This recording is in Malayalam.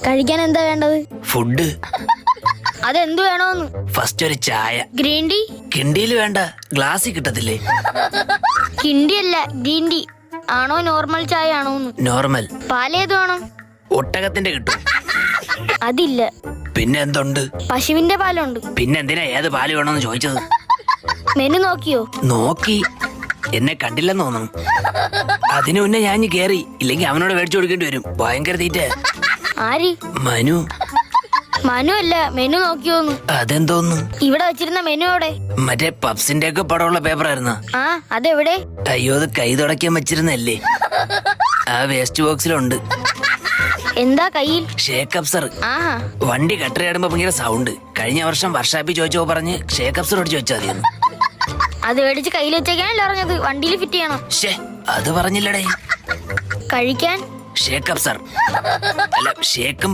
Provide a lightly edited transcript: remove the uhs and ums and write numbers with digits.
കഴിക്കാൻ എന്താ വേണ്ടത്? ഫുഡ്. അതെന്ത് വേണോന്ന്? ഫസ്റ്റ് ഒരു ചായ. Green tea? കിണ്ടിയിൽ വേണ്ട, ഗ്ലാസ്സിൽ കിട്ടത്തില്ലേ? കിണ്ടി അല്ല, ഗ്രീൻ ടീ ആണോ നോർമൽ ചായ ആണോന്ന്? നോർമൽ. പാലേത് വേണം? ഒട്ടകത്തിന്റെ കിട്ടും. അതില്ല. പിന്നെ എന്തുണ്ട്? പശുവിന്റെ പാലുണ്ട്. പിന്നെ എന്തിനാ ഏത് പാല് വേണമെന്ന് ചോദിച്ചത്? മെനു നോക്കിയോ? നോക്കി. എന്നെ കണ്ടില്ലെന്ന് തോന്നുന്നു. അതിനു മുന്നേ ഞാൻ കേറി, ഇല്ലെങ്കിൽ അവനോട് മേടിച്ചു കൊടുക്കേണ്ടി വരും. ഭയങ്കര തീറ്റ. ആര്? മനു. മനു അല്ല, മെനു നോക്കിയോന്ന്. അതെന്തോന്നു? ഇവിടെ വെച്ചിരുന്ന മെനു എവിടെ? മറ്റേ പപ്സിന്റെ ഒക്കെ പടമുള്ള പേപ്പർ ആയിരുന്ന. ആ, അതെവിടെ? അയ്യോ, അത് കൈ തുടയ്ക്കാൻ വെച്ചിരുന്നല്ലേ, ആ വേസ്റ്റ് ബോക്സിലുണ്ട്. എന്താ കയ്യിൽ? ഷേക്ക് അപ്സർ. ആഹാ. വണ്ടി കട്ടറിയാടുമ്പോ ഭയങ്കര സൗണ്ട്. കഴിഞ്ഞ വർഷം വർഷാപ്പി ചോദിച്ചോ പറഞ്ഞ് ഷേക്ക് അപ്സർ അടിച്ചു വെച്ചാൽ മതിയെന്ന്. അത് മേടിച്ച് കയ്യിൽ വെച്ചേക്കാനല്ലേ പറഞ്ഞത്? വണ്ടിയിൽ ഫിറ്റ് ചെയ്യണം. അത് പറഞ്ഞില്ലടേ. കഴിക്കാൻ ഷേക്ക് അപ്സർ അല്ല, ഷേക്കും